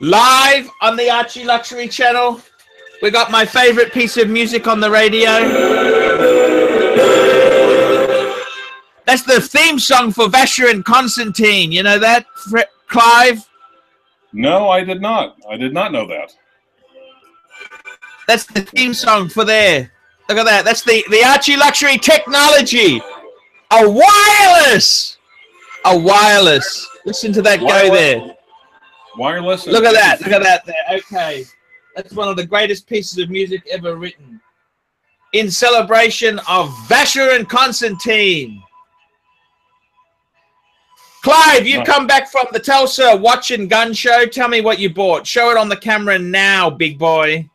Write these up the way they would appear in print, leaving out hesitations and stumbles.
Live on the Archie Luxury channel. We got my favorite piece of music on the radio. That's the theme song for Vasher and Constantine. You know that, Clive? No, I did not. I did not know that. That's the theme song for there. Look at that. That's the Archie Luxury technology. A wireless. A wireless. Listen to that go there. Wireless. Look at that. Look at that there. Okay. That's one of the greatest pieces of music ever written. In celebration of Vasher and Constantine. Clive, you come back from the Tulsa watch and gun show. Tell me what you bought. Show it on the camera now, big boy.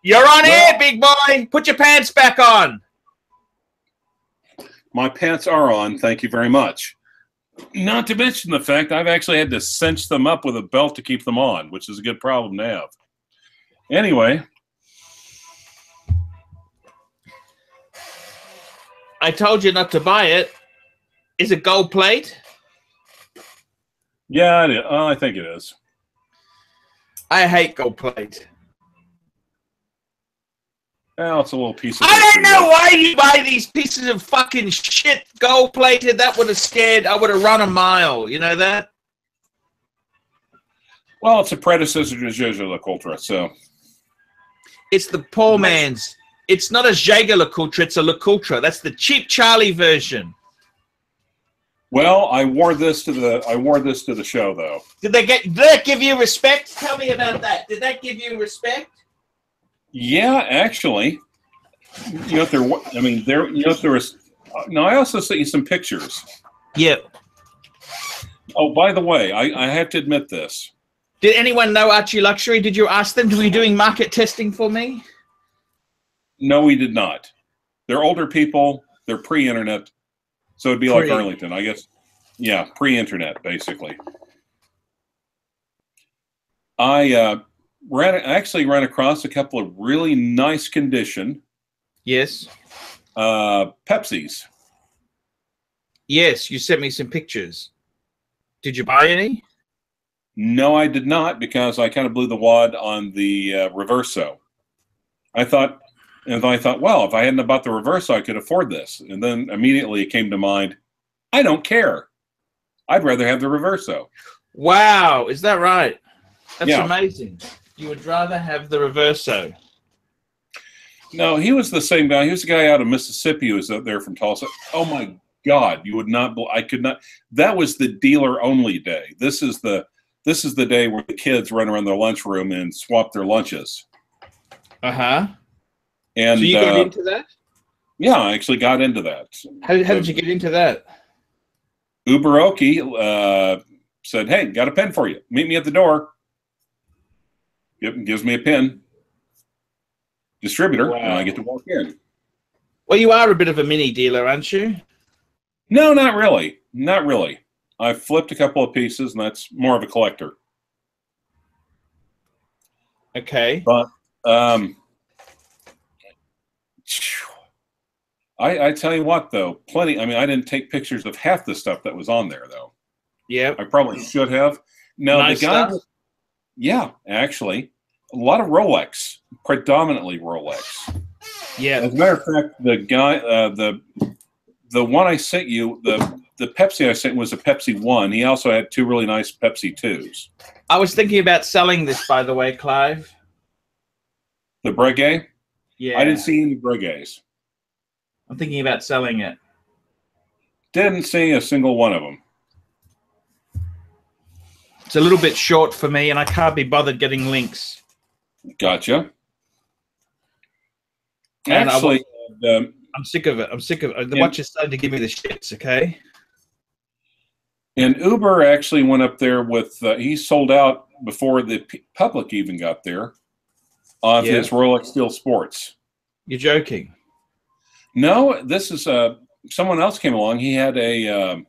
You're on air, big boy. Put your pants back on. My pants are on. Thank you very much. Not to mention the fact I've actually had to cinch them up with a belt to keep them on, which is a good problem to have. Anyway. I told you not to buy it. Is it gold plate? Yeah, it is. I think it is. I hate gold plate. Well, it's a little piece of... I don't know why you buy these pieces of fucking shit gold plated. That would have scared... I would have run a mile. You know that? Well, it's a predecessor to JEWELLERY, so... It's the poor man's... It's not a JEWELLERY, it's a LeCoultre. That's the cheap Charlie version. Well, I wore this to the show, though. Did that give you respect? Tell me about that. Did that give you respect? Yeah, actually. You know, there was. No, I also sent you some pictures. Yep. Oh, by the way, I have to admit this. Did anyone know Archie Luxury? Did you ask them? Were you doing market testing for me? No, we did not. They're older people. They're pre-internet. So it'd be like Arlington, I guess. Yeah, pre-internet, basically. I actually ran across a couple of really nice condition. Yes. Pepsis. Yes, you sent me some pictures. Did you buy any? No, I did not, because I kind of blew the wad on the Reverso. I thought, well, if I hadn't bought the Reverso, I could afford this. And then immediately it came to mind, I don't care. I'd rather have the Reverso. Wow, is that right? That's yeah. Amazing. You would rather have the Reverso. No, he was the same guy. He was the guy out of Mississippi who was out there from Tulsa. Oh my God, you would not. I could not. That was the dealer only day. This is the day where the kids run around their lunchroom and swap their lunches. Uh-huh. And so you got into that? Yeah, I actually got into that. How did you get into that? Uberoki said, "Hey, got a pen for you. Meet me at the door." Yep, gives me a pen. Distributor, and I get to walk in. Well, you are a bit of a mini dealer, aren't you? No, not really. Not really. I flipped a couple of pieces, and that's more of a collector. Okay. But I tell you what, though, plenty. I mean, I didn't take pictures of half the stuff that was on there, though. Yeah. I probably should have. No, nice the guy. stuff. Yeah, actually, a lot of Rolex, predominantly Rolex. Yeah. As a matter of fact, the guy, the one I sent you, the Pepsi I sent was a Pepsi 1. He also had two really nice Pepsi 2s. I was thinking about selling this, by the way, Clive. The Breguet? Yeah. I didn't see any Breguets. I'm thinking about selling it. Didn't see a single one of them. It's a little bit short for me, and I can't be bothered getting links. Gotcha. And actually, I'm sick of it. I'm sick of it. The watch is starting to give me the shits, okay? And Uber actually went up there with, he sold out before the public even got there of his Rolex Steel Sports. You're joking. No, this is, someone else came along. He had a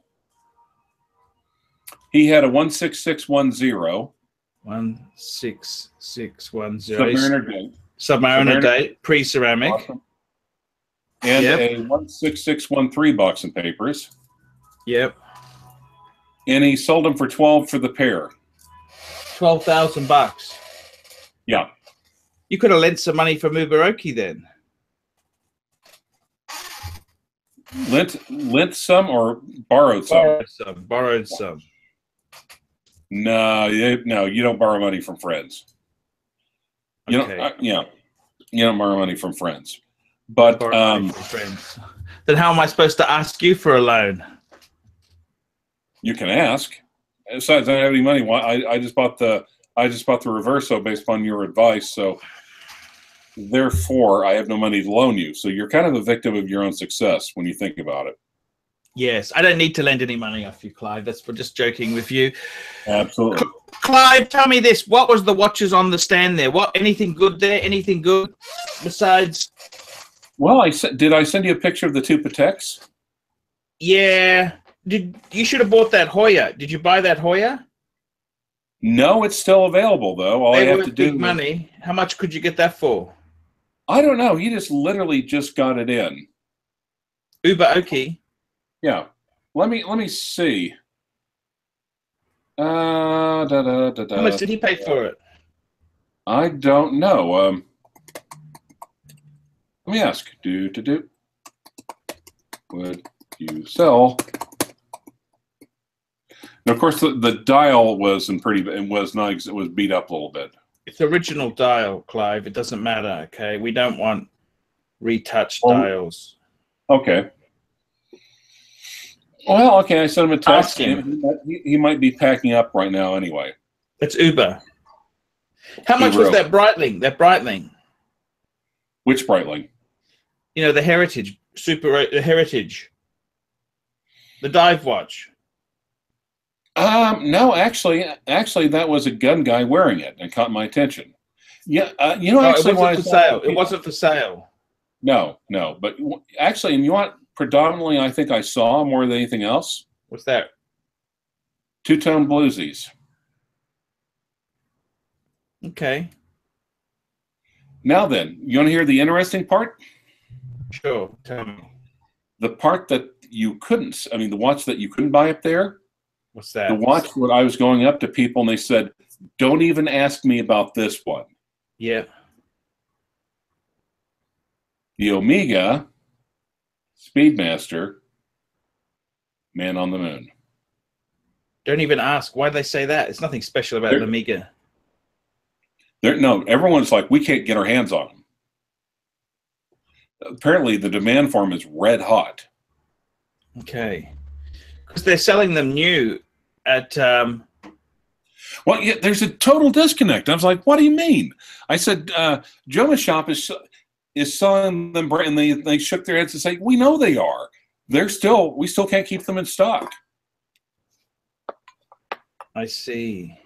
16610. 16610. Submariner date. Date, pre-ceramic. Awesome. And a 16613 box and papers. Yep. And he sold them for $12 for the pair. $12,000. Yeah. You could have lent some money from Uberoki then. Lent some or borrowed some? Borrowed some. No, you don't borrow money from friends. You Okay. don't. You don't borrow money from friends. But From friends. Then how am I supposed to ask you for a loan? You can ask. Besides, I don't have any money. I just bought the Reverso based upon your advice. So therefore, I have no money to loan you. So you're kind of a victim of your own success when you think about it. Yes, I don't need to lend any money off you, Clive. That's for just joking with you. Absolutely. Clive, tell me this. What was the watches on the stand there? Anything good there? Anything good besides? Well, did I send you a picture of the two Pateks? Yeah. You should have bought that Hoya. Did you buy that Hoya? No, it's still available though. All I have to do. Big money. How much could you get that for? I don't know. He just literally just got it in. Uberoki. Yeah. Let me see. How much did he pay for it? I don't know. Let me ask. Would you sell? And of course, the dial was it was beat up a little bit. It's original dial, Clive. It doesn't matter. Okay, we don't want retouched dials. Okay. Well, okay. I sent him a text. Ask him. He might be packing up right now anyway. It's Uber. How much was that Breitling? Which Breitling? You know, the Heritage, the Heritage. The dive watch. No, actually, that was a gun guy wearing it and caught my attention. Yeah, it wasn't for sale. It wasn't for sale. No, but actually, and you want predominantly, I think I saw more than anything else. What's that? Two-tone bluesies. Okay. Now then, you want to hear the interesting part? Sure, tell me. The part that you couldn't, the watch that you couldn't buy up there. What's that? The watch where I was going up to people and they said, don't even ask me about this one. Yeah. The Omega Speedmaster Man on the Moon. Don't even ask. Why do they say that? It's nothing special about the Omega. No, everyone's like, we can't get our hands on them. Apparently, the demand for them is red hot. Okay. Because they're selling them new at... Well, yeah, there's a total disconnect. I was like, what do you mean? I said, Jonas Shop is selling them, and they shook their heads and say, we know they are. We still can't keep them in stock. I see.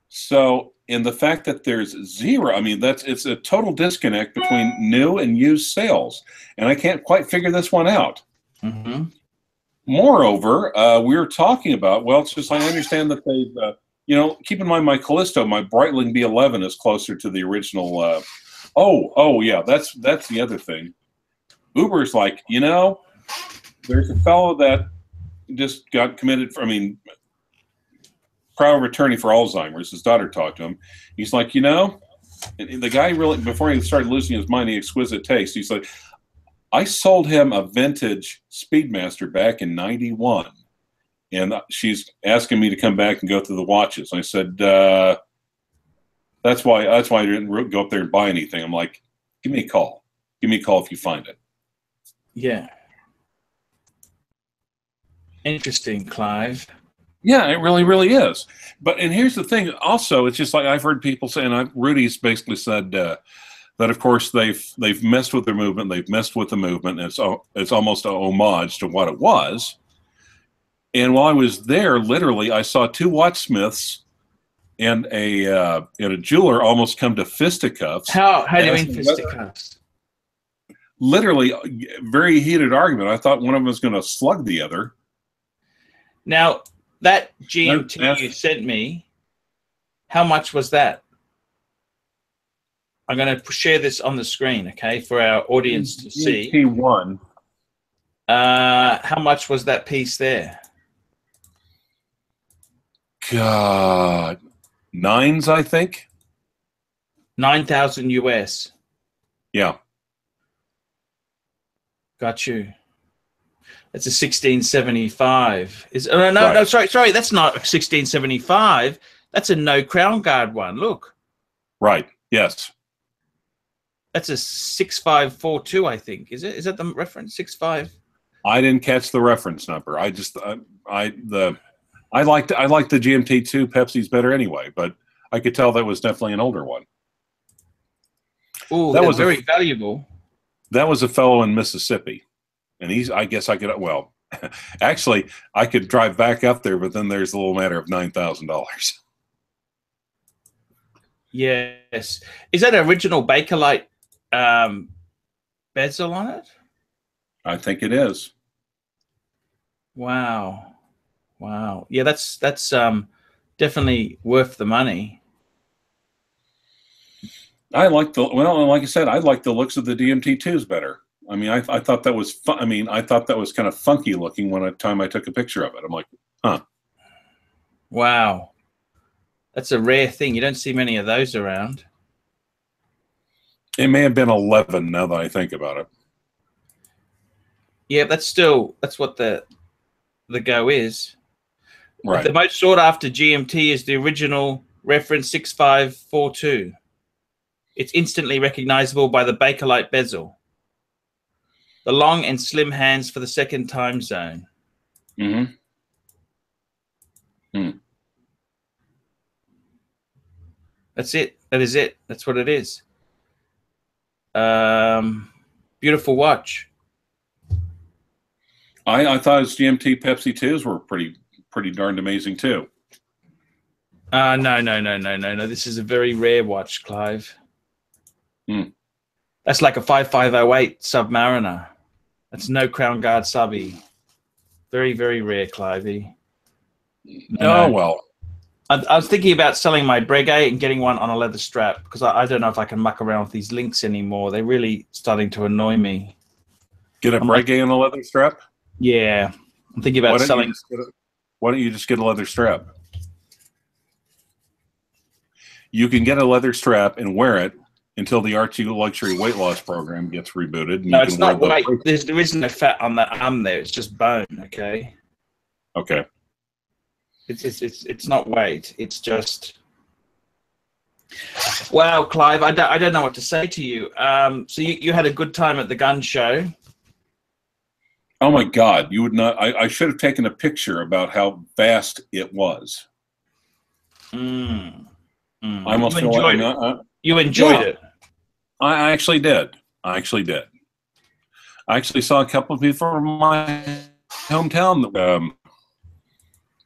So, in the fact that there's zero, it's a total disconnect between new and used sales, and I can't quite figure this one out. Mm-hmm. Moreover, we were talking about, well, it's just I understand that they've, keep in mind my Callisto, my Breitling B11 is closer to the original. Yeah, that's the other thing. Uber's like, there's a fellow that just got committed for, power of attorney for Alzheimer's. His daughter talked to him. He's like, and the guy really, before he started losing his mind, the exquisite taste, he's like, I sold him a vintage Speedmaster back in '91, and she's asking me to come back and go through the watches. I said, that's why I didn't go up there and buy anything. I'm like, give me a call. Give me a call if you find it. Yeah. Interesting, Clive. Yeah, it really, really is. And here's the thing. Also, it's just like I've heard people say, and Rudy's basically said that, of course, they've messed with their movement. They've messed with the movement. And it's almost a homage to what it was. And while I was there, literally, I saw two watchsmiths and a jeweler almost come to fisticuffs. How do you mean fisticuffs? Literally, very heated argument. I thought one of them was going to slug the other. Now, that GMT you sent me, how much was that? I'm going to share this on the screen, okay, for our audience to see. GMT1. How much was that piece there? God, nines, I think. 9,000 US. Yeah. Got you. It's a 1675. No, Right. no, sorry. That's not a 1675. That's a no crown guard one. Look. Right. Yes. That's a 6542, I think. Is it? Is that the reference? 65? I didn't catch the reference number. I just I like the GMT2 Pepsi's better anyway, but I could tell that was definitely an older one. Oh, that was very valuable. That was a fellow in Mississippi, and I guess I could. Well, actually, I could drive back up there, but then there's a little matter of $9,000. Yes. Is that original Bakelite bezel on it? I think it is. Wow. Wow. Yeah, that's definitely worth the money. Like I said, I like the looks of the DMT2s better. I mean, I thought that was fun. I mean, I thought that was kind of funky looking time I took a picture of it. I'm like, huh. Wow. That's a rare thing. You don't see many of those around. It may have been 11 now that I think about it. Yeah, that's what the go is. Right. The most sought after GMT is the original reference 6542. It's instantly recognizable by the Bakelite bezel. The long and slim hands for the second time zone. Mm-hmm. Hmm. That's it. That is it. That's what it is. Beautiful watch. I thought his GMT Pepsi 2s were pretty darned amazing too. No. This is a very rare watch, Clive. Hmm. That's like a 5508 Submariner. That's no crown guard subby. Very, very rare, Clivey. Oh, well. I was thinking about selling my Breguet and getting one on a leather strap because I don't know if I can muck around with these links anymore. They're really starting to annoy me. Get a Breguet on a leather strap? Yeah. I'm thinking about selling. Why don't you just get a leather strap? You can get a leather strap and wear it until the Archie Luxury weight loss program gets rebooted. No, it's not weight. There isn't no fat on the arm there. It's just bone, okay? Okay. It's not weight. It's just. Wow, Clive, I don't know what to say to you. So you had a good time at the gun show. Oh my God, you would not. I should have taken a picture about how vast it was. I almost feel like you enjoyed it. I actually did. I actually saw a couple of people from my hometown,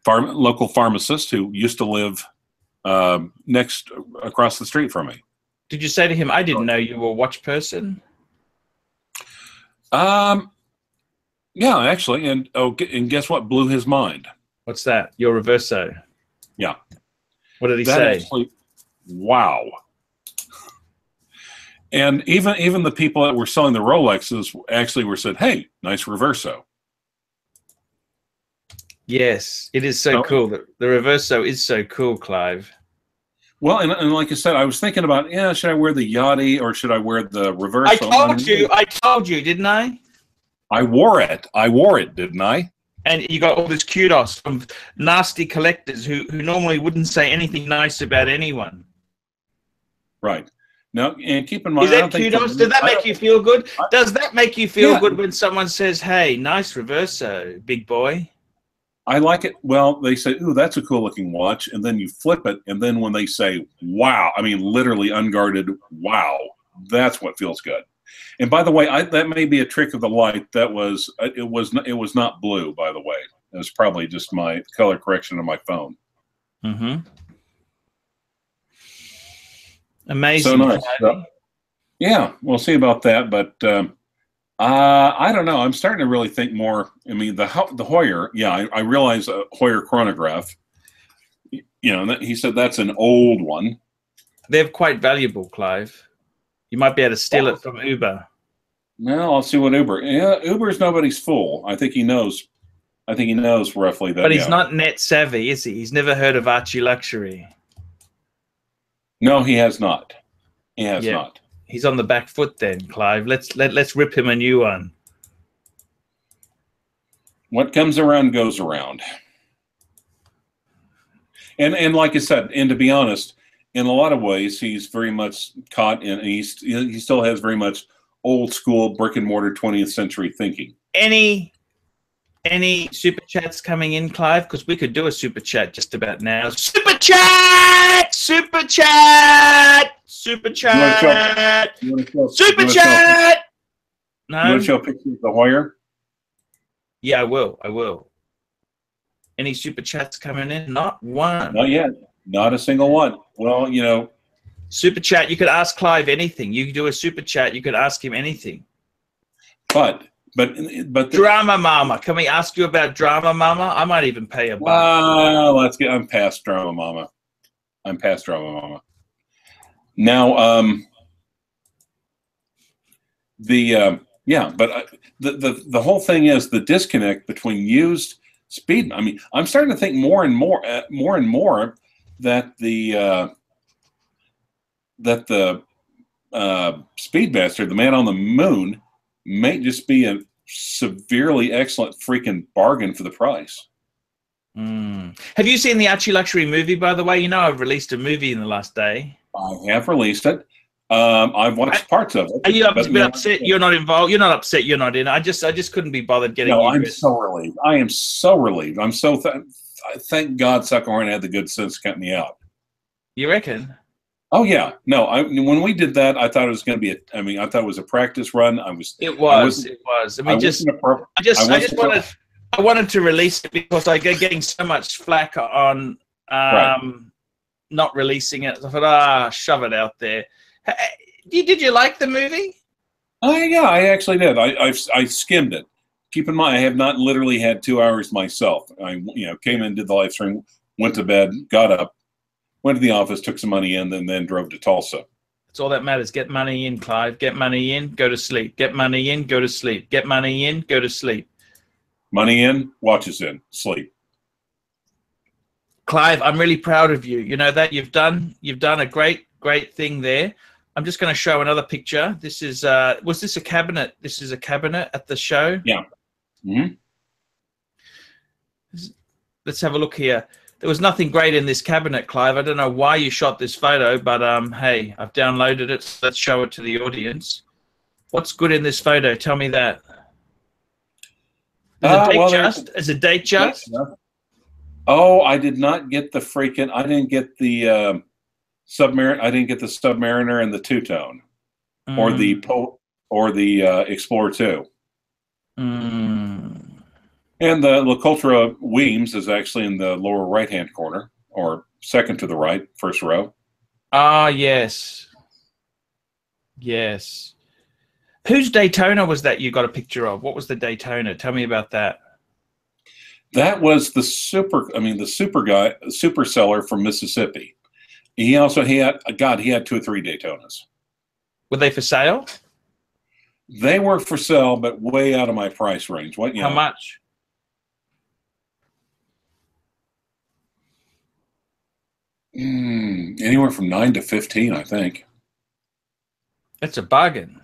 local pharmacist who used to live across the street from me. Did you say to him, "I didn't know you were a watch person"? Yeah, actually, and guess what blew his mind? What's that? Your Reverso. Yeah. What did he say? Actually, wow. And even the people that were selling the Rolexes actually were said, "Hey, nice Reverso." Yes, it is so cool. The Reverso is so cool, Clive. Well, and like I said, I was thinking about, should I wear the Yachty or should I wear the Reverso? I told you, didn't I? I wore it, didn't I? And you got all this kudos from nasty collectors who normally wouldn't say anything nice about anyone. Right. Now, and keep in mind, is that kudos? Does that make you feel good? Does that make you feel good when someone says, "Hey, nice Reverso, big boy"? I like it. Well, they say, "Ooh, that's a cool looking watch," and then you flip it, and then when they say, "Wow," I mean literally unguarded, "Wow," that's what feels good. And by the way, that may be a trick of the light. It was not blue, by the way. It was probably just my color correction on my phone. Mm-hmm. Amazing. So nice. Yeah, we'll see about that. But I don't know. I'm starting to really think more. I mean, the Hoyer. Yeah, I realize a Hoyer chronograph. He said that's an old one. They're quite valuable, Clive. You might be able to steal it from Uber. Well, I'll see what Uber. Yeah, Uber's nobody's fool. I think he knows. roughly that. But he's not net savvy, is he? He's never heard of Archie Luxury. No, he has not. He has Yeah. not. He's on the back foot then, Clive. Let's rip him a new one. What comes around goes around. And like I said, and to be honest, in a lot of ways, he's very much caught in. He still has very much old school brick and mortar 20th century thinking. Any super chats coming in, Clive? Because we could do a super chat just about now. Super chat! Super chat! Super chat! Super chat! No. You want to show pictures of the Hoyer? Yeah, I will. I will. Any super chats coming in? Not one. Not yet. Not a single one. Well, you know. Super chat. You could ask Clive anything. You could do a super chat. You could ask him anything. But Drama Mama. Can we ask you about Drama Mama? I might even pay a buck. I'm past Drama Mama. I'm past Drama Mama. Now, the whole thing is the disconnect between used speed. I mean, I'm starting to think more and more that the Speedmaster, the man on the moon, may just be a severely excellent freaking bargain for the price. Have you seen the Archie Luxury movie, by the way? You know, I've released a movie in the last day. I have released it. I've watched parts of it. Are you upset you're not involved? You're not upset you're not in. I just couldn't be bothered getting. No, I'm so relieved. I am so relieved. I'm so thank God Suckerhorn had the good sense to cut me out. You reckon? Oh yeah. No, when we did that, I thought it was going to be I thought it was a practice run. It was. I mean, I wanted to release it because I get getting so much flack on not releasing it. So I thought, shove it out there. Did you like the movie? Yeah, I actually did. I skimmed it. Keep in mind, I have not literally had 2 hours myself. I came in, did the live stream, went to bed, got up, went to the office, took some money in, and then drove to Tulsa. That's all that matters. Get money in, Clive. Get money in, go to sleep. Get money in, go to sleep. Get money in, go to sleep. Money in, watches in, sleep. Clive, I'm really proud of you. You know that you've done a great thing there. I'm just going to show another picture. This is was this a cabinet? This is a cabinet at the show. Yeah. Mm-hmm. Let's have a look here. There was nothing great in this cabinet, Clive. I don't know why you shot this photo, but hey, I've downloaded it. So let's show it to the audience. What's good in this photo? Tell me that. Is a date just? Oh, I did not get the freaking. I didn't get the Submariner. I didn't get the Submariner and the two-tone, or the Explorer 2. And the LaCultra Weems is actually in the lower right-hand corner, or second to the right, first row. Ah, yes. Yes. Whose Daytona was that you got a picture of? What was the Daytona? Tell me about that. That was the super seller from Mississippi. He had 2 or 3 Daytonas. Were they for sale? They were for sale, but way out of my price range. How much? Anywhere from 9 to 15, I think. That's a bargain.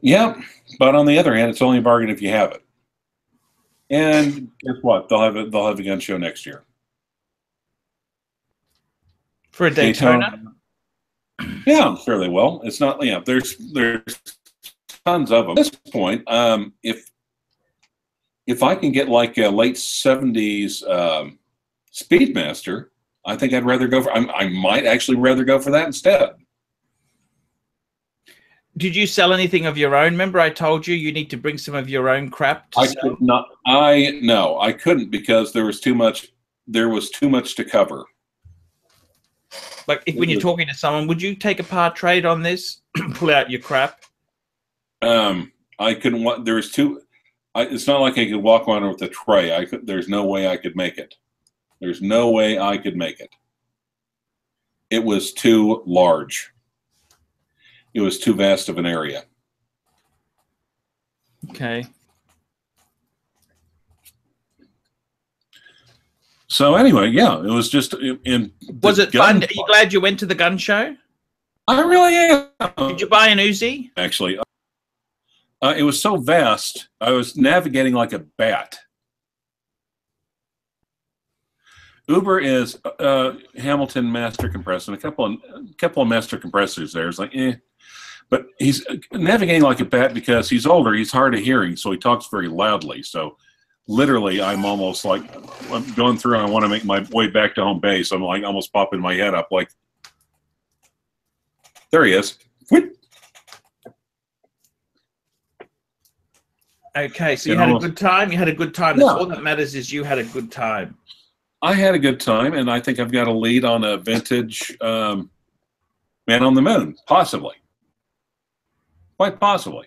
Yeah, but on the other hand, it's only a bargain if you have it. And guess what? They'll have a gun show next year. For a Daytona? Yeah, I'm sure they will. It's not. Yeah, there's tons of them. At this point, if I can get like a late 70s Speedmaster, I think I'd rather go for. I might actually rather go for that instead. Did you sell anything of your own? Remember I told you need to bring some of your own crap to sell? Could not. No, I couldn't because there was too much to cover. Like when you're talking to someone, would you take a part trade on this? Pull out your crap? I couldn't. There was too. It's not like I could walk on with a tray. There's no way I could make it. There's no way I could make it. It was too large. It was too vast of an area. Okay. So anyway, yeah, it was just in. Was it fun? Are you glad you went to the gun show? I really am. Did you buy an Uzi? Actually, it was so vast. I was navigating like a bat. Uber is Hamilton master compressor and a couple of master compressors there. It's like, but he's navigating like a bat because he's older. He's hard of hearing, so he talks very loudly. So literally, I'm almost like I'm going through and I want to make my way back to home base. I'm like almost popping my head up like, there he is. Okay, so you had a good time. You had a good time. That's all that matters is you had a good time. I had a good time, and I think I've got a lead on a vintage Man on the Moon, possibly. Quite possibly.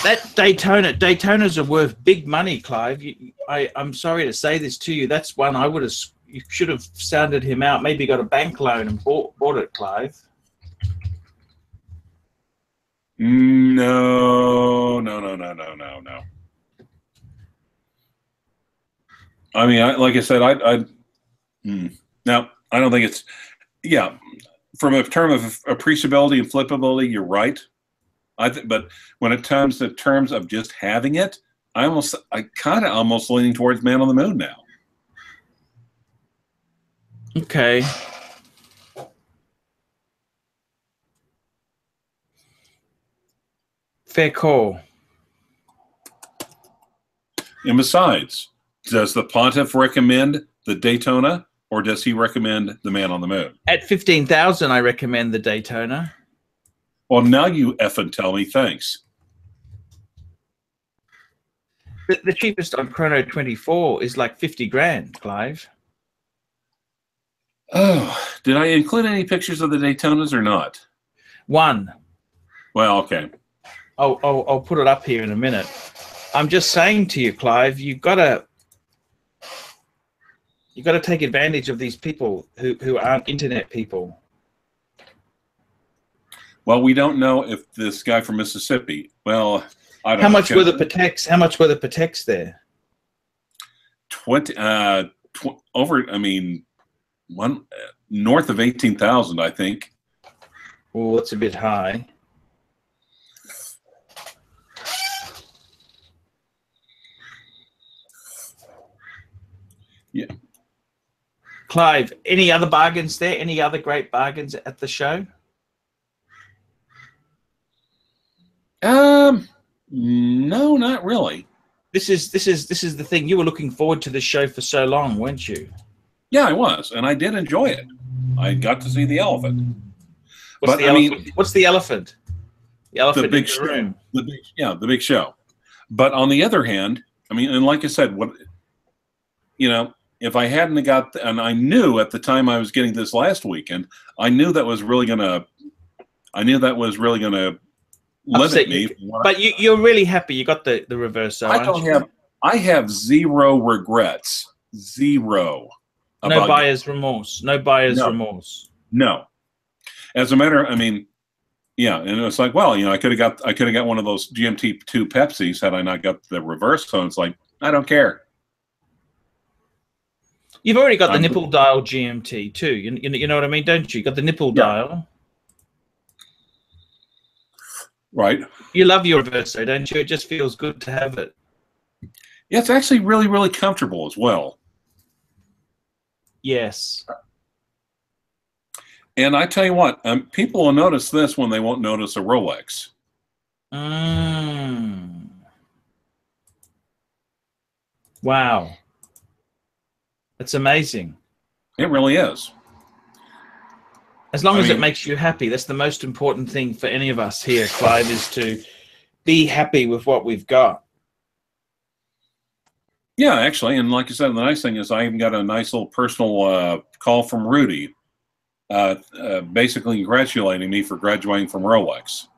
That Daytonas are worth big money, Clive. I'm sorry to say this to you. That's one I would have. You should have sounded him out. Maybe got a bank loan and bought it, Clive. No. I mean, like I said, now I don't think it's, from a term of appreciability and flippability, you're right. But when it comes to terms of just having it, I kind of almost leaning towards Man on the Moon now. Okay. Fair call. And besides, does the Pontiff recommend the Daytona, or does he recommend the Man on the Moon? At 15,000, I recommend the Daytona. Well, now you effing tell me. Thanks. The cheapest on Chrono 24 is like 50 grand, Clive. Oh, did I include any pictures of the Daytonas or not? One. Well, okay. I'll put it up here in a minute. I'm just saying to you, Clive, you've got to take advantage of these people who aren't internet people. Well, we don't know if this guy from Mississippi. Well, I don't know. How much were the Pateks? How much were the Pateks there? 20 over. I mean, north of 18,000, I think. Well, that's a bit high. Yeah. Clive, any other bargains there? Any other great bargains at the show? No, not really. This is the thing. You were looking forward to this show for so long, weren't you? Yeah, I was, and I did enjoy it. I got to see the elephant. What's the elephant? What's the elephant? The elephant the big in the room. The big show. But on the other hand, I mean, and like I said, if I hadn't got, and I knew at the time I was getting this last weekend, I knew that was really gonna limit me. But you're really happy you got the reverse. I have zero regrets. Zero. No buyer's remorse. No buyer's remorse. No. As a matter, I mean, yeah, and it's like, well, I could have got one of those GMT2 Pepsis had I not got the reverse. So it's like, I don't care. You've already got the nipple dial GMT too. You know what I mean, don't you? You got the nipple dial. Right. You love your reverso, don't you? It just feels good to have it. Yeah, it's actually really, really comfortable as well. Yes. And I tell you what, people will notice this when they won't notice a Rolex. Wow. That's amazing. It really is. As long as it makes you happy, that's the most important thing for any of us here, Clive, is to be happy with what we've got. Yeah, actually, and like I said, the nice thing is I even got a nice little personal call from Rudy, basically congratulating me for graduating from Rolex.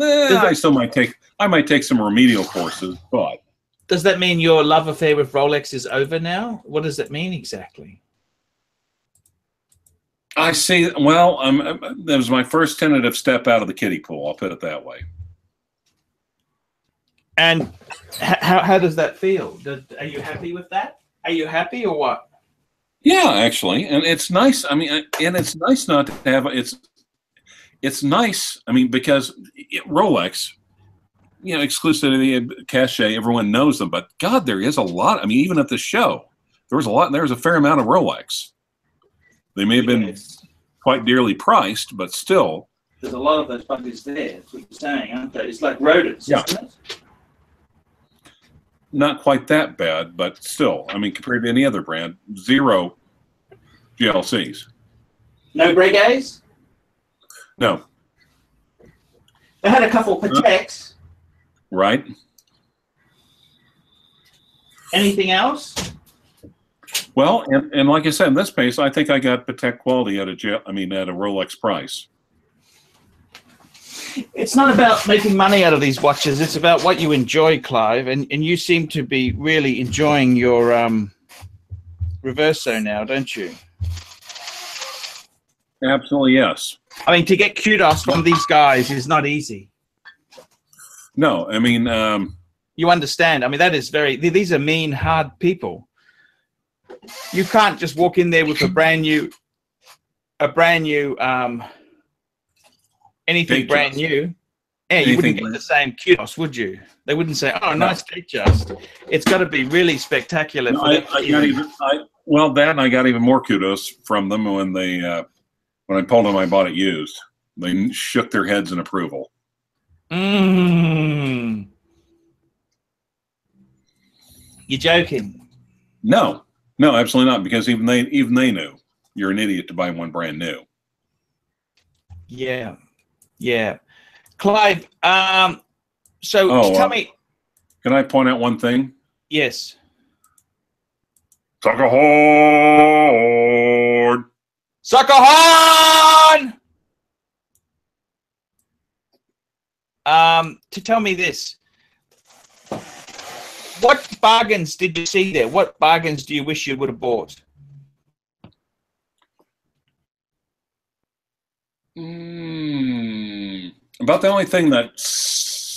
I might take some remedial courses, but does that mean your love affair with Rolex is over now? What does it mean exactly? I see. Well, that was my first tentative step out of the kiddie pool. I'll put it that way. And how does that feel? Are you happy with that? Are you happy or what? Yeah, actually, and it's nice. I mean, and it's nice not to have it's nice. I mean, because Rolex, you know, exclusivity and cachet, everyone knows them. But God, there is a lot. I mean, even at the show, there was a fair amount of Rolex. They may have been quite dearly priced, but still. There's a lot of those buggers there. That's what you're saying, aren't they? It's like rodents, yeah. isn't it? Not quite that bad, but still. I mean, compared to any other brand, 0 GLCs. No Breguets? No. They had a couple Pateks. Right. Anything else? Well, and like I said, in this case, I think I got Patek quality at a Rolex price. It's not about making money out of these watches. It's about what you enjoy, Clive. And you seem to be really enjoying your Reverso now, don't you? Absolutely, yes. I mean, to get kudos from these guys is not easy. No, I mean... you understand. I mean, that is these are mean, hard people. You can't just walk in there with a brand new anything brand new. Yeah, you wouldn't get the same kudos, would you? They wouldn't say, "Oh, nice Datejust." It's got to be really spectacular. No, I got even more kudos from them when I told them I bought it used. They shook their heads in approval. You're joking? No, absolutely not. Because even they knew you're an idiot to buy one brand new. Yeah. Yeah. Clive, tell me. Can I point out one thing? Yes. Sucker horn! Sucker horn! To tell me this. What bargains did you see there? What bargains do you wish you would have bought? About the only thing that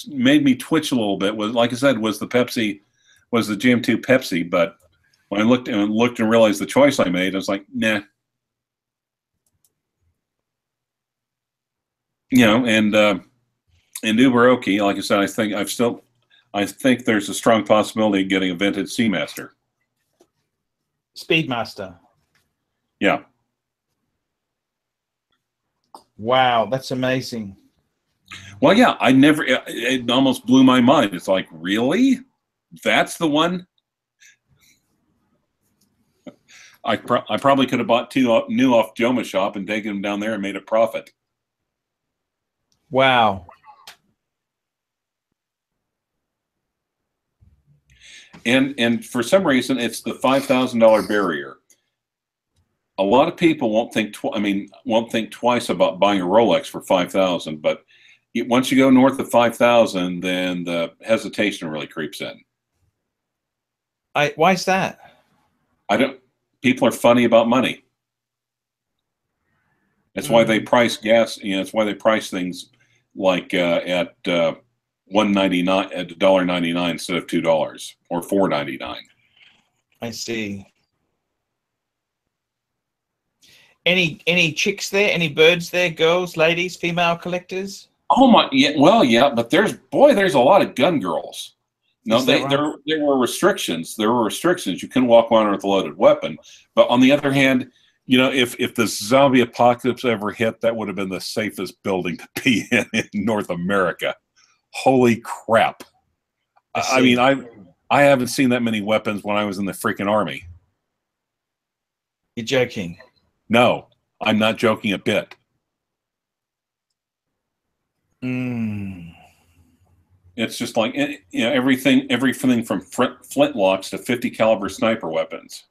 made me twitch a little bit was, like I said, was the GM2 Pepsi. But when I looked and realized the choice I made, I was like, nah. You know, and Uberoki, like I said, I think there's a strong possibility of getting a vintage Seamaster. Speedmaster. Yeah. Wow, that's amazing. Well, yeah, it almost blew my mind. It's like, really? That's the one? I probably could have bought 2 new off Joma Shop and taken them down there and made a profit. Wow. And for some reason, it's the $5,000 barrier. A lot of people won't think twice about buying a Rolex for $5,000, but once you go north of $5,000, then the hesitation really creeps in. Why is that? People are funny about money. That's why they price gas. You know, it's why they price things like at $1.99 at $1.99 instead of $2 or $4.99. I see. Any chicks there? Any birds there? Girls, ladies, female collectors? Oh my! Yeah, well, yeah, but there's a lot of gun girls. No, there were restrictions. There were restrictions. You couldn't walk around with a loaded weapon. But on the other hand, you know, if the zombie apocalypse ever hit, that would have been the safest building to be in North America. Holy crap! I mean, I haven't seen that many weapons when I was in the freaking army. You're joking. No, I'm not joking a bit. It's just like, you know, everything from flintlocks to 50 caliber sniper weapons.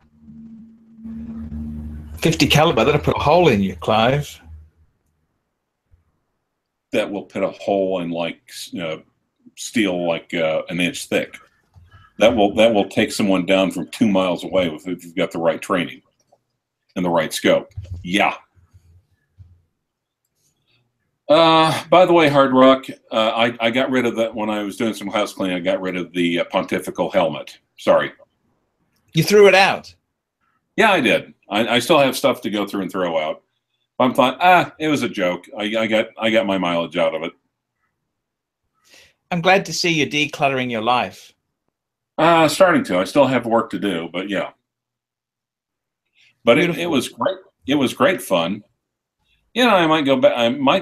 50 caliber, that'll put a hole in you, Clive. That will put a hole in, like, you know, steel like an inch thick. That will take someone down from 2 miles away if you've got the right training and the right scope. Yeah. By the way, Hard Rock, I got rid of that when I was doing some house cleaning. I got rid of the pontifical helmet. Sorry. You threw it out? Yeah, I did. I still have stuff to go through and throw out. But I thought, it was a joke. I got my mileage out of it. I'm glad to see you decluttering your life. Starting to. I still have work to do, but yeah. But it was great. It was great fun. You know, I might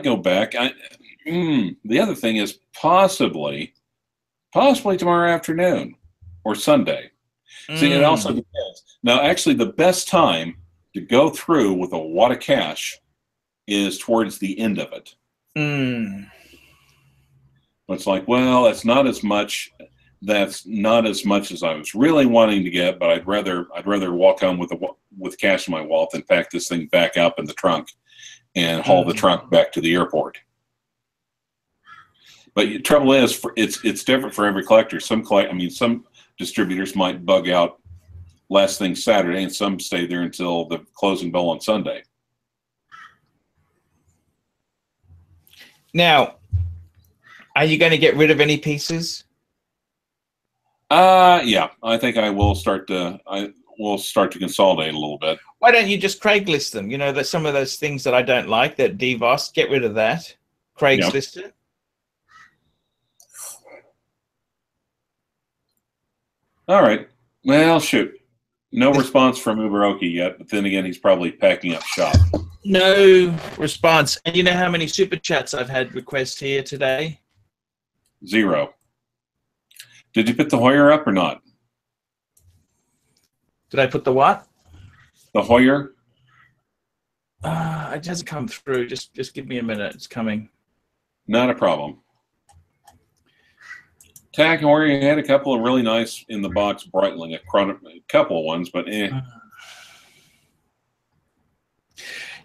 go back. The other thing is possibly tomorrow afternoon or Sunday. See, it also depends. Now, actually, the best time to go through with a wad of cash is towards the end of it. It's like, well, that's not as much. That's not as much as I was really wanting to get, but I'd rather walk home with cash in my wallet than pack this thing back up in the trunk and haul the trunk back to the airport. But the trouble is, it's different for every collector. Some distributors might bug out last thing Saturday, and some stay there until the closing bell on Sunday. Now, are you going to get rid of any pieces? Yeah, I think I will start to consolidate a little bit. Why don't you just Craigslist them? You know, there's some of those things that I don't like, that DVOS, get rid of that. Craigslist it. All right. Well, shoot. No response from Uberoki yet, but then again, he's probably packing up shop. No response. And you know how many super chats I've had requests here today? 0. Did you put the Hoyer up or not? Did I put the what? The Hoyer? It hasn't come through. Just give me a minute. It's coming. Not a problem. Tack Hoyer, you had a couple of really nice in the box Breitling, a couple of ones, but eh.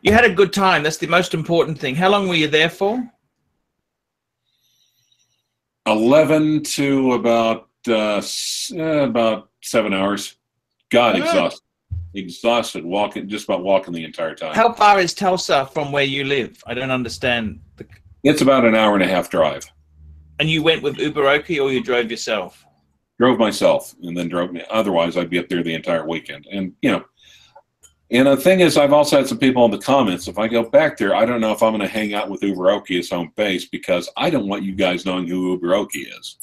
You had a good time. That's the most important thing. How long were you there for? 11 to about 7 hours. God, exhausted walking, just about walking the entire time. How far is Tulsa from where you live? I don't understand. It's about an hour and a half drive. And you went with Uberoki, or you drove yourself? Drove myself, and then drove me. Otherwise, I'd be up there the entire weekend. And and the thing is, I've also had some people in the comments. If I go back there, I don't know if I'm going to hang out with Uberoki as home base, because I don't want you guys knowing who Uberoki is.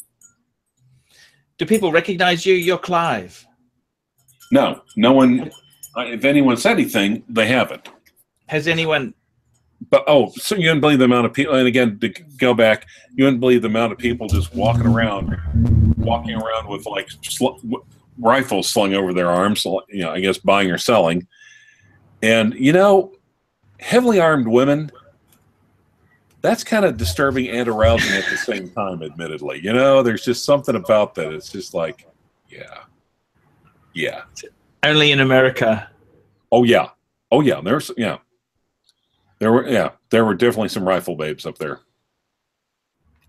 Do people recognize you? You're CLYVE. No one. If anyone said anything, they haven't. Has anyone? But so you wouldn't believe the amount of people. And again, to go back, you wouldn't believe the amount of people just walking around with like rifles slung over their arms. I guess buying or selling. And heavily armed women. That's kind of disturbing and arousing at the same time. Admittedly, there's just something about that. It's just like, yeah. Only in America. Oh yeah. There were definitely some rifle babes up there,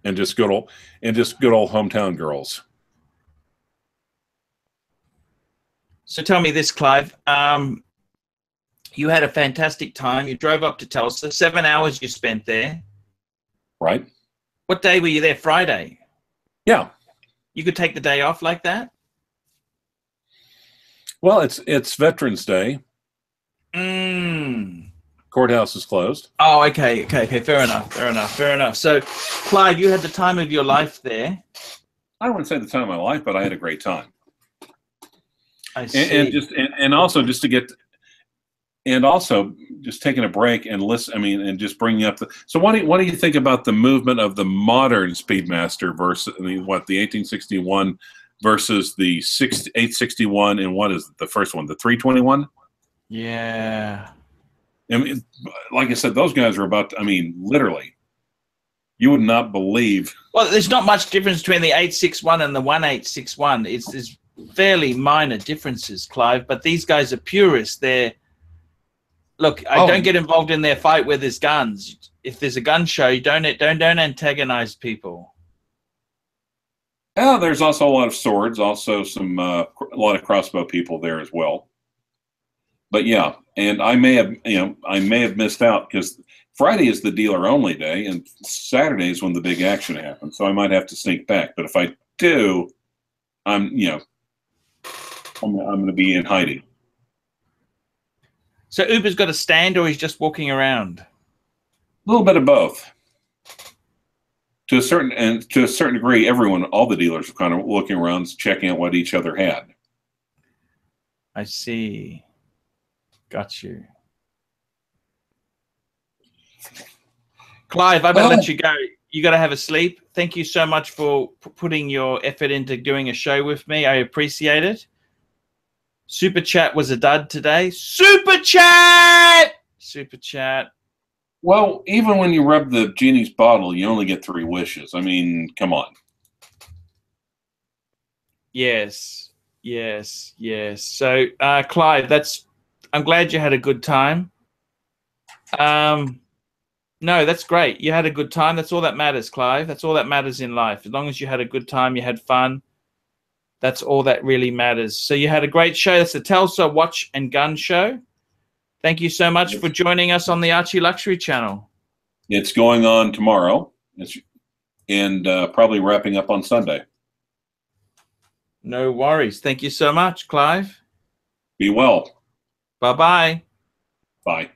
and just good old hometown girls. So tell me this, CLYVE. You had a fantastic time. You drove up to Tulsa. 7 hours you spent there. Right. What day were you there? Friday. Yeah. You could take the day off like that? Well, it's Veterans Day. Courthouse is closed. Oh, okay. Fair enough. So, CLYVE, you had the time of your life there. I wouldn't say the time of my life, but I had a great time. I see. And also just taking a break and listen. I mean, and just bringing up so what do you think about the movement of the modern Speedmaster versus the 1861 versus the 861, and what is the first one, the 321? Yeah. I mean, like I said, those guys are literally, you would not believe. Well, there's not much difference between the 861 and the 1861. There's fairly minor differences, CLYVE, but these guys are purists. Look, I don't get involved in their fight where there's guns. If there's a gun show, you don't antagonize people. Oh, there's also a lot of swords, also some a lot of crossbow people there as well. But yeah, and I may have missed out, because Friday is the dealer only day, and Saturday is when the big action happens. So I might have to sneak back. But if I do, I'm going to be in hiding. So Uber's got a stand, or he's just walking around? A little bit of both. To a certain degree, all the dealers are kind of looking around, checking out what each other had. I see. Got you. Clive, I better let you go. You got to have a sleep. Thank you so much for putting your effort into doing a show with me. I appreciate it. Super Chat was a dud today. Super Chat! Super Chat. Well, even when you rub the genie's bottle, you only get 3 wishes. I mean, come on. Yes, yes, yes. So, Clive, I'm glad you had a good time. No, that's great. You had a good time. That's all that matters, Clive. That's all that matters in life. As long as you had a good time, you had fun, that's all that really matters. So you had a great show. That's the Tulsa Watch and Gun Show. Thank you so much for joining us on the Archie Luxury channel. It's going on tomorrow, and probably wrapping up on Sunday. No worries. Thank you so much, Clive. Be well. Bye-bye. Bye.